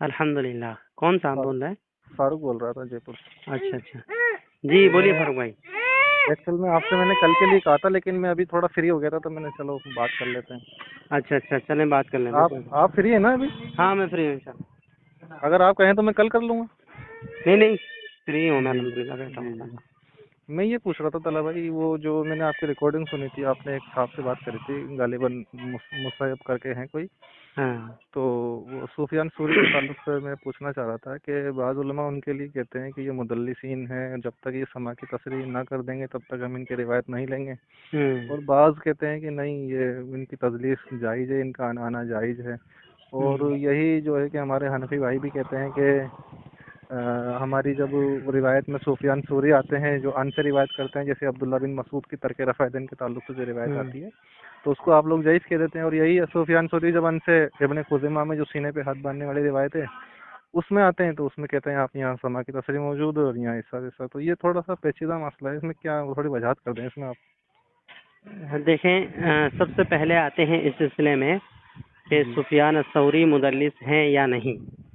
الحمدللہ۔ کون صاحب فاروق بول رہے فاروق بول رہا تھا جے پور سے۔ ہیں؟ اچھا اچھا، جی بولیے میں فاروق بھائی۔ ایکچوئل میں آپ سے میں نے کل کے لیے کہا تھا، لیکن میں ابھی تھوڑا فری ہو گیا تھا تو میں نے چلو بات کر لیتے ہیں۔ اچھا اچھا، چلیں بات کر لیں۔ آپ فری ہیں نا ابھی؟ ہاں میں فری ہوں انشاءاللہ۔ اگر آپ کہیں تو میں کل کر لوں گا۔ نہیں نہیں، فری ہوں میں، جی الحمدللہ بیٹھا جی ہوں۔ جی، میں یہ پوچھ رہا تھا طلبہ بھائی، وہ جو میں نے آپ کی ریکارڈنگ سنی تھی، آپ نے ایک صاحب سے بات کری تھی، غالباً مصعب کر کے ہیں کوئی، ہاں تو وہ سفیان ثوری کے تعلق سے میں پوچھنا چاہ رہا تھا کہ بعض علماء ان کے لیے کہتے ہیں کہ یہ مدلسین ہیں، جب تک یہ سما کی تصریح نہ کر دیں گے تب تک ہم ان کی روایت نہیں لیں گے، اور بعض کہتے ہیں کہ نہیں، یہ ان کی تدلیس جائز ہے، ان کا آنا جائز ہے، اور یہی جو ہے کہ ہمارے حنفی بھائی بھی کہتے ہیں کہ ہماری جب روایت میں سفیان ثوری آتے ہیں جو ان سے روایت کرتے ہیں، جیسے عبداللہ بن مسعود کی ترک رفع دین کے تعلق سے جو روایت آتی ہے، تو اس کو آپ لوگ جائز کہہ دیتے ہیں، اور یہی سفیان ثوری جب ان سے ابن خزیمہ میں جو سینے پہ ہاتھ باندھنے والی روایت ہے اس میں آتے ہیں تو اس میں کہتے ہیں آپ یہاں سما کی تصریح موجود ہے اور یہاں ایسا، تو یہ تھوڑا سا پیچیدہ مسئلہ ہے، اس میں کیا تھوڑی وضاحت کر دیں اس میں آپ۔ دیکھیں، سب سے پہلے آتے ہیں اس سلسلے میں کہ جی سفیان الثوری مدلس ہیں یا نہیں۔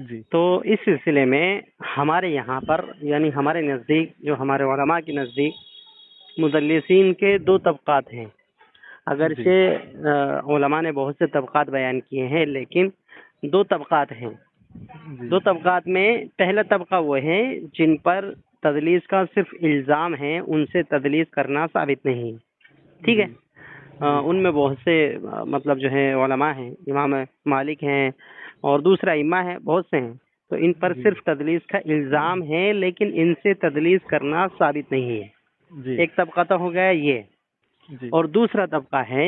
جی تو اس سلسلے میں ہمارے یہاں پر، یعنی ہمارے نزدیک، جو ہمارے علماء کے نزدیک، مدلسین کے دو طبقات ہیں۔ جی اگرچہ علماء نے بہت سے طبقات بیان کیے ہیں، لیکن دو طبقات ہیں۔ جی دو طبقات میں پہلا طبقہ وہ ہے جن پر تدلیس کا صرف الزام ہے، ان سے تدلیس کرنا ثابت نہیں۔ ٹھیک ہے؟ جی جی ان میں بہت سے مطلب جو ہے علماء ہیں، امام مالک ہیں اور دوسرا ائمہ ہیں، بہت سے ہیں، تو ان پر جی صرف تدلیس کا الزام ہے، لیکن ان سے تدلیس کرنا ثابت نہیں ہے۔ جی ایک طبقہ تو ہو گیا یہ، جی اور دوسرا طبقہ ہے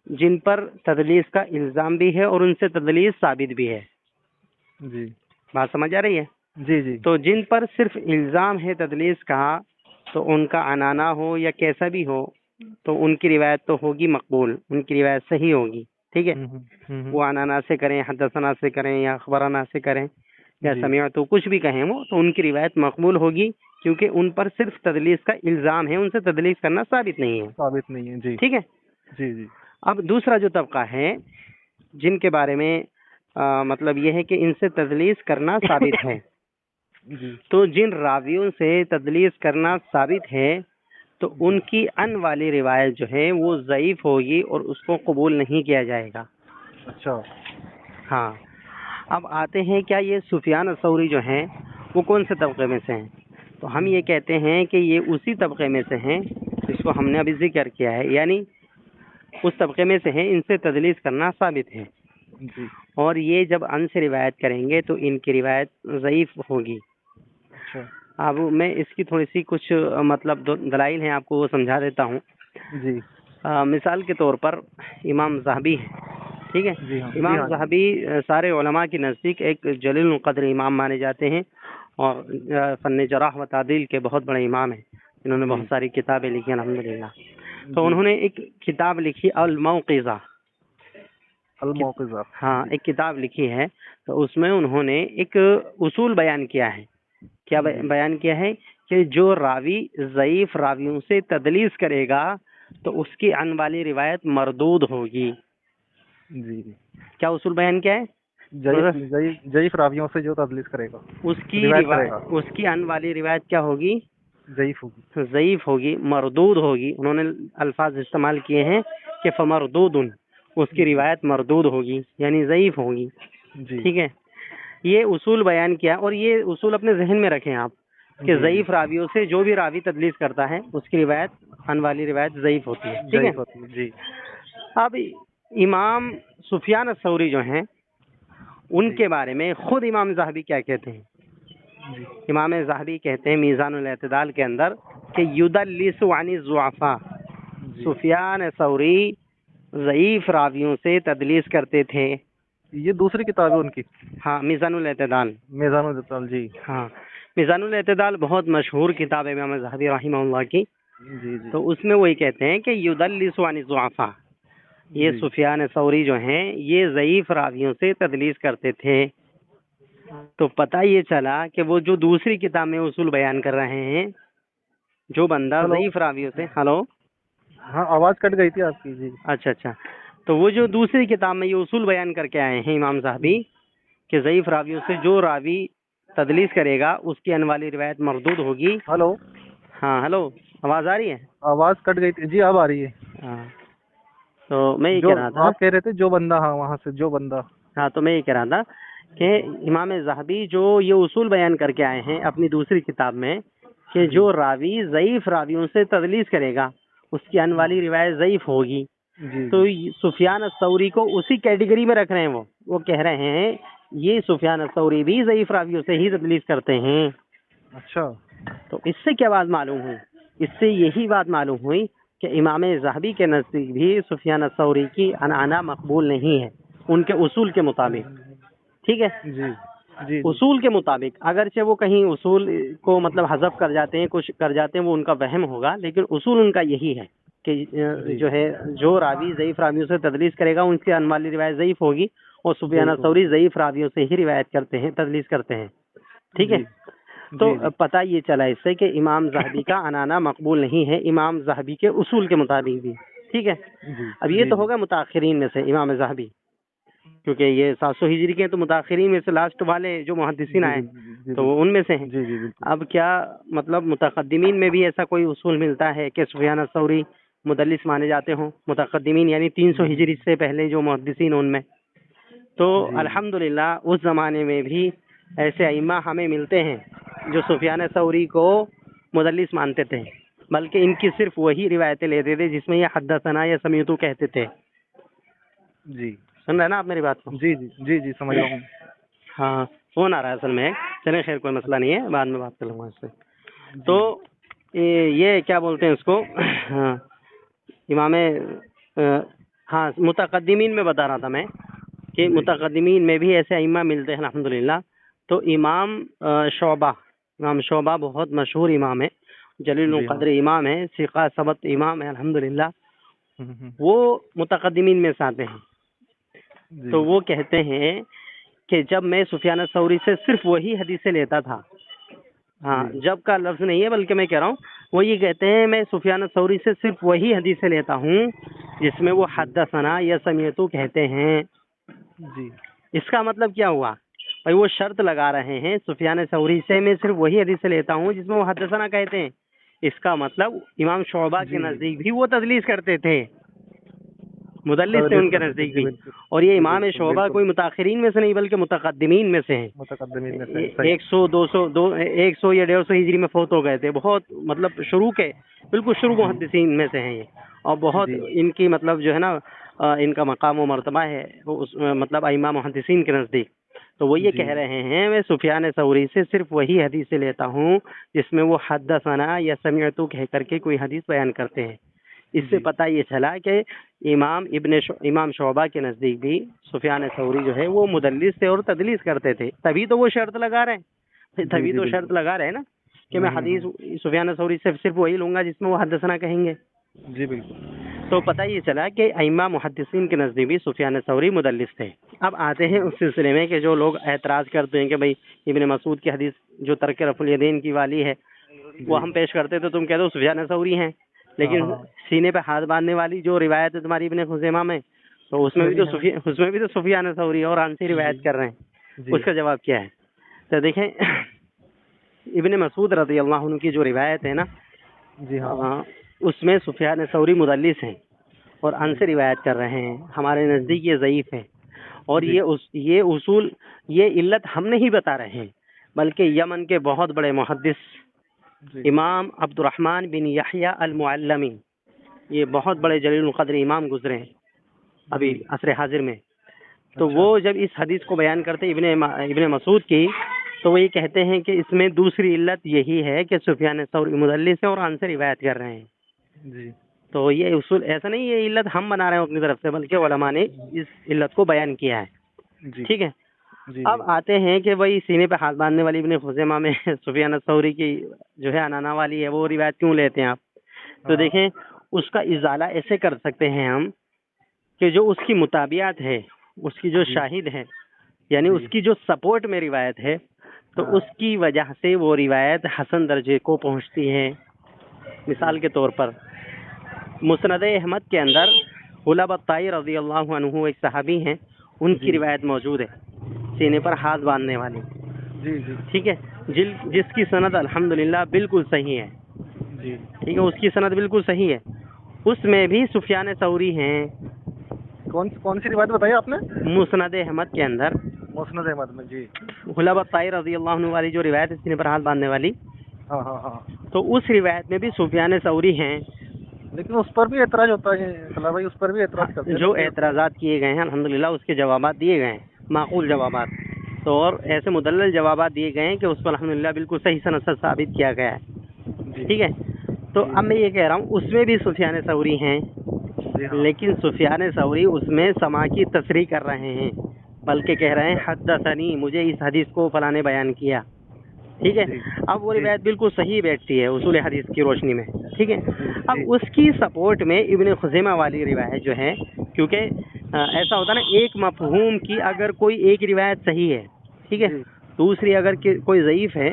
جن پر تدلیس کا الزام بھی ہے اور ان سے تدلیس ثابت بھی ہے۔ جی بات سمجھ آ رہی ہے؟ جی جی تو جن پر صرف الزام ہے تدلیس کا، تو ان کا عنانہ ہو یا کیسا بھی ہو، تو ان کی روایت تو ہوگی مقبول، ان کی روایت صحیح ہوگی۔ ٹھیک ہے؟ وہ عنانہ سے کریں، حدثنا سے کریں، یا اخبرنا سے کریں، یا جی سمعت، کچھ بھی کہیں وہ، تو ان کی روایت مقبول ہوگی، کیونکہ ان پر صرف تدلیس کا الزام ہے، ان سے تدلیس کرنا ثابت نہیں ہے۔ ثابت نہیں ہے۔ جی ٹھیک ہے؟ جی جی اب دوسرا جو طبقہ ہے جن کے بارے میں مطلب یہ ہے کہ ان سے تدلیس کرنا ثابت ہے، جی تو جن راویوں سے تدلیس کرنا ثابت ہے تو ان کی ان والی روایت جو ہے وہ ضعیف ہوگی اور اس کو قبول نہیں کیا جائے گا۔ اچھا ہاں، اب آتے ہیں کیا یہ سفیان الثوری جو ہیں وہ کون سے طبقے میں سے ہیں؟ تو ہم یہ کہتے ہیں کہ یہ اسی طبقے میں سے ہیں جس کو ہم نے ابھی ذکر کیا ہے، یعنی اس طبقے میں سے ہیں، ان سے تدلیس کرنا ثابت ہے، جی اور یہ جب ان سے روایت کریں گے تو ان کی روایت ضعیف ہوگی۔ اچھا اب میں اس کی تھوڑی سی کچھ مطلب دلائل ہیں، آپ کو وہ سمجھا دیتا ہوں۔ جی مثال کے طور پر امام ذہبی ہیں، ٹھیک ہے؟ جی ہاں جی امام ہاں ذہبی سارے علماء کے نزدیک ایک جلیل القدر امام مانے جاتے ہیں، اور فن جرح و تعدیل کے بہت بڑے امام ہیں، انہوں نے جی بہت ساری کتابیں لکھی الحمدللہ۔ تو جی انہوں نے ایک کتاب لکھی الموقظہ، الموقظہ۔ ہاں جی ایک کتاب لکھی ہے، تو اس میں انہوں نے ایک اصول بیان کیا ہے۔ کیا جی بیان کیا ہے؟ کہ جو راوی ضعیف راویوں سے تدلیس کرے گا تو اس کی عن والی روایت مردود ہوگی۔ جی کیا اصول بیان کیا ہے؟ ضعیف راویوں سے جو تدلیس کرے گا، اس کی روایت کرے گا، اس کی عن والی روایت کیا ہوگی؟ ضعیف ہوگی۔ ضعیف ہوگی، مردود ہوگی۔ انہوں نے الفاظ استعمال کیے ہیں کہ فمردود، اس کی جی روایت مردود ہوگی، یعنی ضعیف ہوگی۔ جی ٹھیک ہے؟ یہ اصول بیان کیا، اور یہ اصول اپنے ذہن میں رکھیں آپ، کہ جی جی ضعیف راویوں سے جو بھی راوی تدلیس کرتا ہے اس کی روایت عن والی روایت ضعیف ہوتی ہے۔ ٹھیک ہے؟ ضعیف ہوتی ہے۔ جی اب امام سفیان الثوری جو ہیں ان جی کے بارے میں خود امام ذہبی کیا کہتے ہیں؟ جی امام ذہبی کہتے ہیں میزان الاعتدال کے اندر کہ یدلس عن الضعفاء، جی سفیان ثوری ضعیف راویوں سے تدلیس کرتے تھے۔ یہ دوسری کتاب ہے ان کی، ہاں، میزان الاعتدال۔ میزان الجلال۔ جی ہاں، میزان الاعتدال بہت مشہور کتاب ہے امام ذہبی رحمہ اللہ کی۔ جی جی تو اس میں وہی کہتے ہیں کہ یدلس عن الضعفاء، یہ جی سفیان ثوری جو ہیں یہ ضعیف راویوں سے تدلیس کرتے تھے۔ تو پتہ یہ چلا کہ وہ جو دوسری کتاب میں اصول بیان کر رہے ہیں، جو بندہ ہلو ضعیف راویوں سے، ہلو ہاں آواز کٹ گئی تھی آپ کی. جی اچھا اچھا. تو وہ جو دوسری کتاب میں یہ اصول بیان کر کے آئے ہیں امام ذہبی کہ ضعیف راویوں سے جو راوی تدلیس کرے گا اس کی آنے والی روایت مردود ہوگی. ہلو. ہاں ہلو، آواز آ رہی ہے؟ آواز کٹ گئی تھی. جی اب آ رہی ہے. ہاں تو میں یہ جو کہہ رہا تھا، آپ کہہ رہے تھے جو بندہ، ہاں وہاں سے جو بندہ. ہاں تو میں یہ کہہ رہا تھا کہ امام ذہبی جو یہ اصول بیان کر کے آئے ہیں اپنی دوسری کتاب میں کہ جو راوی ضعیف راویوں سے تدلیس کرے گا اس کی آنے والی روایت ضعیف ہوگی. جی تو سفیان الثوری کو اسی کیٹیگری میں رکھ رہے ہیں. وہ کہہ رہے ہیں یہ سفیان الثوری بھی ضعیف راویوں سے ہی تدلیس کرتے ہیں. اچھا. تو اس سے کیا بات معلوم ہوئی؟ اس سے یہی بات معلوم ہوئی کہ امام ذہبی کے نزدیک بھی سفیان الثوری کی عنعنہ مقبول نہیں ہے ان کے اصول کے مطابق. ٹھیک ہے، جی جی اصول کے مطابق اگرچہ وہ کہیں اصول کو مطلب حذف کر جاتے ہیں، کچھ کر جاتے ہیں، وہ ان کا وہم ہوگا، لیکن اصول ان کا یہی ہے کہ جو ہے جو راوی ضعیف راویوں سے تدلیس کرے گا ان کی آنے والی روایت ضعیف ہوگی، اور سفیان الثوری ضعیف راویوں سے ہی روایت کرتے ہیں، تدلیس کرتے ہیں. ٹھیک ہے. تو پتہ یہ چلا اس سے کہ امام ذہبی کا عنعنہ مقبول نہیں ہے امام ذہبی کے اصول کے مطابق بھی. ٹھیک ہے. اب یہ تو ہوگا متاخرین میں سے امام ذہبی، کیونکہ یہ 700 ہجری کے ہیں، تو متاخرین میں سے لاسٹ والے جو محدثین آئے تو وہ ان میں سے ہیں. اب کیا مطلب متقدمین میں بھی ایسا کوئی اصول ملتا ہے کہ سفیان الثوری مدلس مانے جاتے ہوں؟ متقدمین یعنی 300 ہجری سے پہلے جو محدثین ان میں. تو الحمدللہ اس زمانے میں بھی ایسے ائمہ ہمیں ملتے ہیں جو سفیان ثوری کو مدلس مانتے تھے، بلکہ ان کی صرف وہی روایتیں لیتے تھے جس میں یہ حدثنا یا سمیعتو کہتے تھے. جی سن رہے ہیں نا آپ میری بات کو؟ جی جی جی جی سمجھ رہا ہوں. ہاں فون آ رہا ہے اصل میں. چلیں خیر کوئی مسئلہ نہیں ہے، بعد میں بات کر لوں گا اس سے. تو یہ کیا بولتے ہیں اس کو، ہاں امام ہاں متقدمین میں بتا رہا تھا میں کہ متقدمین میں بھی ایسے ائمہ ملتے ہیں الحمدللہ. تو امام شعبہ بہت مشہور امام ہے، جلیل القدر امام ہے، ثقہ ثبت امام ہے الحمدللہ. وہ متقدمین میں سے آتے ہیں. تو وہ کہتے ہیں کہ جب میں سفیان الثوری سے صرف وہی حدیثیں لیتا تھا، ہاں جب کا لفظ نہیں ہے بلکہ میں کہہ رہا ہوں، وہ یہ کہتے ہیں میں سفیان الثوری سے صرف وہی حدیثیں لیتا ہوں جس میں وہ حدثنا یا سمیعتو کہتے ہیں. جی اس کا مطلب کیا ہوا بھائی؟ وہ شرط لگا رہے ہیں سفیان ثوری سے میں صرف وہی حدیثیں لیتا ہوں جس میں وہ حدثنا کہتے ہیں. اس کا مطلب امام شعبہ کے نزدیک بھی وہ تدلیس کرتے تھے، مدلس تھے ان کے نزدیک بھی. اور یہ امام شعبہ کوئی متاخرین میں سے نہیں بلکہ متقدمین میں سے ہیں. 100 یا 150 ہجری میں فوت ہو گئے تھے. بہت مطلب شروع کے بالکل شروع محدثین میں سے ہیں یہ، اور بہت ان کی مطلب جو ہے نا ان کا مقام و مرتبہ ہے مطلب ائمہ محدثین کے نزدیک. تو وہ یہ کہہ رہے ہیں میں سفیان ثوری سے صرف وہی حدیثیں لیتا ہوں جس میں وہ حدثنا یا سمعتو کہہ کر کے کوئی حدیث بیان کرتے ہیں. اس سے پتہ یہ چلا کہ امام شعبہ کے نزدیک بھی سفیان ثوری جو ہے وہ مدلس تھے اور تدلیس کرتے تھے. تبھی تو وہ شرط لگا رہے ہیں نا کہ میں حدیث سفیان ثوری سے صرف وہی لوں گا جس میں وہ حدثنا کہیں گے. جی بالکل. تو پتہ یہ چلا کہ ائمہ محدثین کے نزدیک بھی سفیان ثوری مدلس تھے. اب آتے ہیں اس سلسلے میں کہ جو لوگ اعتراض کرتے ہیں کہ بھائی ابن مسعود کی حدیث جو ترک رفع الیدین کی والی ہے وہ ہم پیش کرتے تو تم کہہ دو سفیان ثوری ہیں، لیکن سینے پہ ہاتھ باندھنے والی جو روایت ہے تمہاری ابن خزیمہ میں تو اس میں بھی تو سفیان ثوری اور عنسی روایت کر رہے ہیں. اس کا جواب کیا ہے؟ تو دیکھیں ابن مسعود رضی اللہ عنہ کی جو روایت ہے نا، جی ہاں اس میں سفیان ثوری مدلس ہیں اور عنسی روایت کر رہے ہیں. ہمارے نزدیک یہ ضعیف ہے، اور یہ اصول یہ علت ہم نہیں بتا رہے ہیں بلکہ یمن کے بہت بڑے محدث امام عبد الرحمن بن یحییٰ المعلمی، یہ بہت بڑے جلیل القدر امام گزرے ہیں ابھی عصر حاضر میں. تو وہ جب اس حدیث کو بیان کرتے ابن مسعود کی تو وہ یہ کہتے ہیں کہ اس میں دوسری علت یہی ہے کہ سفیان ثوری مدلس ہیں اور عنسی روایت کر رہے ہیں. جی تو یہ اصول ایسا نہیں، یہ علت ہم بنا رہے ہیں اپنی طرف سے بلکہ علماء نے اس علت کو بیان کیا ہے. ٹھیک ہے. اب آتے ہیں کہ وہی سینے پہ ہاتھ باندھنے والی ابن خزیمہ میں سفیان ثوری کی جو ہے عنعنہ والی ہے وہ روایت کیوں لیتے ہیں آپ؟ تو دیکھیں اس کا ازالہ ایسے کر سکتے ہیں ہم کہ جو اس کی مطابعات ہے، اس کی جو شاہد ہے، یعنی اس کی جو سپورٹ میں روایت ہے، تو اس کی وجہ سے وہ روایت حسن درجے کو پہنچتی ہے. مثال کے طور پر مسند احمد کے اندر غلاب الطائی رضی اللہ عنہ ایک صحابی ہیں، ان کی روایت موجود ہے سینے پر ہاتھ باندھنے والی. جی جی ٹھیک ہے، جس کی سند الحمدللہ بالکل صحیح ہے. جی. ٹھیک ہے، اس کی سند بالکل صحیح ہے. اس میں بھی سفیان ثوری ہیں. کون سی روایت بتائی آپ نے؟ مسند احمد کے اندر مسند احمد میں. جی. غلاب الطائی رضی اللہ عنہ والی جو روایت ہے سینے پر ہاتھ باندھنے والی، ہاں ہاں ہاں. تو اس روایت میں بھی سفیان ثوری ہیں. لیکن اس پر بھی اعتراض ہوتا ہے طلبہ بھائی، اس پر بھی اعتراض کرتے ہیں. جو اعتراضات کیے گئے ہیں الحمدللہ اس کے جوابات دیے گئے ہیں، معقول جوابات، تو اور ایسے مدلل جوابات دیے گئے ہیں کہ اس کو الحمدللہ بالکل صحیح سند سے ثابت کیا گیا ہے. ٹھیک ہے، تو اب میں یہ کہہ رہا ہوں اس میں بھی سفیان ثوری ہیں، لیکن سفیان ثوری اس میں سماع کی تصریح کر رہے ہیں، بلکہ کہہ رہے ہیں حدثنی، مجھے اس حدیث کو فلاں نے بیان کیا. ٹھیک ہے، اب وہ روایت بالکل صحیح بیٹھتی ہے اصول حدیث کی روشنی میں. ٹھیک ہے، اب اس کی سپورٹ میں ابن خزیمہ والی روایت جو ہے، کیونکہ ایسا ہوتا ہے نا، ایک مفہوم کی اگر کوئی ایک روایت صحیح ہے، ٹھیک ہے، دوسری اگر کوئی ضعیف ہے،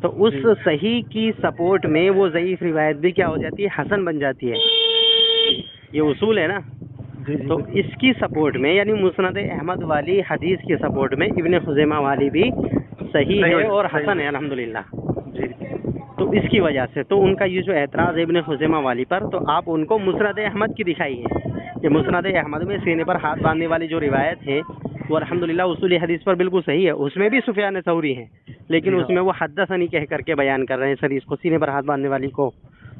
تو اس صحیح کی سپورٹ میں وہ ضعیف روایت بھی کیا ہو جاتی ہے، حسن بن جاتی ہے. یہ اصول ہے نا. تو اس کی سپورٹ میں یعنی مسند احمد والی حدیث کی سپورٹ میں ابن خزیمہ والی بھی صحیح ہے اور حسن ہے الحمدللہ. تو اس کی وجہ سے تو ان کا یہ جو اعتراض ہے ابن خزیمہ والی پر، تو آپ ان کو مسند احمد کی دکھائیے کہ مسند احمد میں سینے پر ہاتھ باندھنے والی جو روایت ہے وہ الحمدللہ اصول حدیث پر بالکل صحیح ہے. اس میں بھی سفیان ثوری ہیں، لیکن اس میں وہ حدثنی کہہ کر کے بیان کر رہے ہیں اس حدیث کو، سینے پر ہاتھ باندھنے والی کو.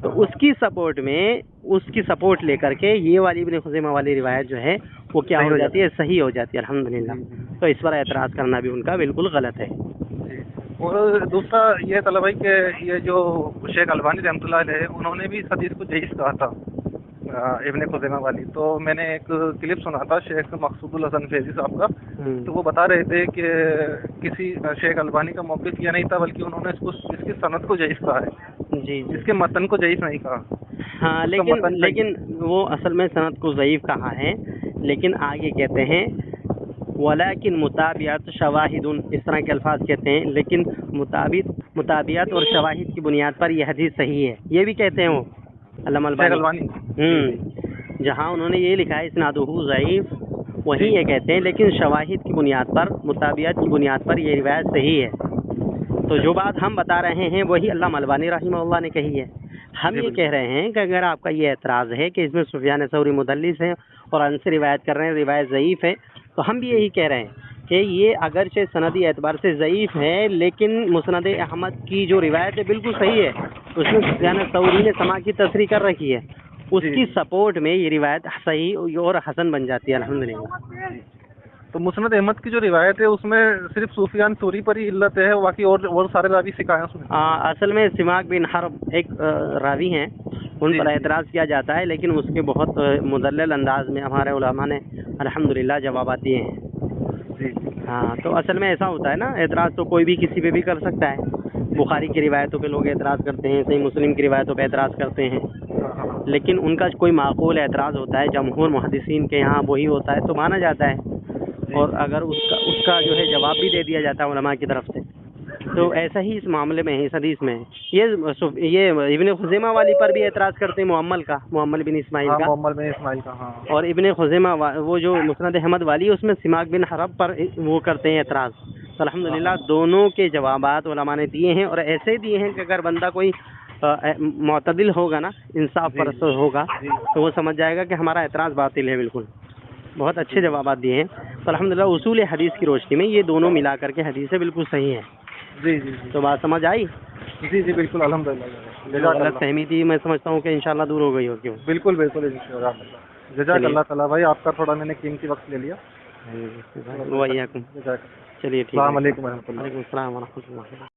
تو اس کی سپورٹ میں اس کی سپورٹ لے کر کے یہ والی ابن خزیمہ والی روایت جو ہے وہ کیا ہو جاتی ہے، صحیح ہو جاتی ہے الحمدللہ. تو اس پر اعتراض کرنا بھی ان کا بالکل غلط ہے. اور دوسرا یہ طلبہ بھائی کہ یہ جو شیخ البانی رحمۃ اللہ علیہ انہوں نے بھی اس حدیث کو ضعیف کہا تھا ابن خزیمہ والی. تو میں نے ایک کلپ سنا تھا شیخ مقصود الحسن فیضی صاحب کا، تو وہ بتا رہے تھے کہ کسی شیخ البانی کا موقف یہ نہیں تھا، بلکہ انہوں نے اس کی سند کو ضعیف کہا ہے. جی. اس کے متن کو ضعیف نہیں کہا. ہاں، لیکن وہ اصل میں سند کو ضعیف کہا ہے، لیکن آگے کہتے ہیں ولیکن مطابعت شواہد، اس طرح کے الفاظ کہتے ہیں، لیکن مطابعت اور شواہد کی بنیاد پر یہ حدیث صحیح ہے، یہ بھی کہتے ہیں وہ علامہ البانی. جہاں انہوں نے یہ لکھا ہے اسنادہ ضعیف، وہی یہ کہتے ہیں لیکن شواہد کی بنیاد پر، مطابعت کی بنیاد پر یہ روایت صحیح ہے. تو جو بات ہم بتا رہے ہیں وہی علامہ البانی رحمہ اللہ نے کہی ہے. ہم یہ کہہ رہے ہیں کہ اگر آپ کا یہ اعتراض ہے کہ اس میں سفیان ثوری مدلس ہیں اور ان سے روایت کر رہے ہیں، روایت ضعیف ہے، تو ہم بھی یہی کہہ رہے ہیں کہ یہ اگرچہ سندی اعتبار سے ضعیف ہے، لیکن مسند احمد کی جو روایت ہے بالکل صحیح ہے. اس میں سفیان ثوری نے سماع کی تصریح کر رکھی ہے، اس کی سپورٹ میں یہ روایت صحیح اور حسن بن جاتی ہے الحمدللہ. تو مسند احمد کی جو روایت ہے اس میں صرف سفیان ثوری پر ہی علت ہے، باقی اور سارے راوی سکھائے ہیں. اصل میں سماک بن حرب ایک راوی ہیں، ان پر اعتراض کیا جاتا ہے، لیکن اس کے بہت مدلل انداز میں ہمارے علماء نے الحمدللہ جوابات دیے ہیں. ہاں، تو اصل میں ایسا ہوتا ہے نا، اعتراض تو کوئی بھی کسی پہ بھی کر سکتا ہے. بخاری کی روایتوں پہ لوگ اعتراض کرتے ہیں، صحیح مسلم کی روایتوں پہ اعتراض کرتے ہیں، لیکن ان کا کوئی معقول اعتراض ہوتا ہے، جمہور محدثین کے یہاں وہی ہوتا ہے تو مانا جاتا ہے، اور اگر اس کا جو ہے جواب بھی دے دیا جاتا ہے علماء کی طرف سے. تو ایسا ہی اس معاملے میں ہے، اس حدیث میں یہ ابن خزیمہ والی پر بھی اعتراض کرتے ہیں، معمل بن اسماعیل کا. اور ابن خزیمہ وہ جو مسند احمد والی اس میں سماک بن حرب پر وہ کرتے ہیں اعتراض. تو الحمدللہ دونوں کے جوابات علماء نے دیے ہیں، اور ایسے دیے ہیں کہ اگر بندہ کوئی معتدل ہوگا نا، انصاف پرست ہوگا، تو وہ سمجھ جائے گا کہ ہمارا اعتراض باطل ہے. بالکل بہت اچھے جوابات دیے ہیں. تو الحمدللہ اصول حدیث کی روشنی میں یہ دونوں ملا کر کے حدیثیں بالکل صحیح ہیں. جی. تو بات سمجھ آئی؟ جی بالکل الحمدللہ. غلط فہمی تھی، میں سمجھتا ہوں کہ انشاءاللہ دور ہو گئی ہوگی. بالکل جزاک اللہ تعالیٰ بھائی، آپ کا تھوڑا میں نے قیمتی وقت لے لیا. چلیے ٹھیک ہے. السلام علیکم و رحمۃ اللہ. وعلیکم السلام ورحمۃ اللہ.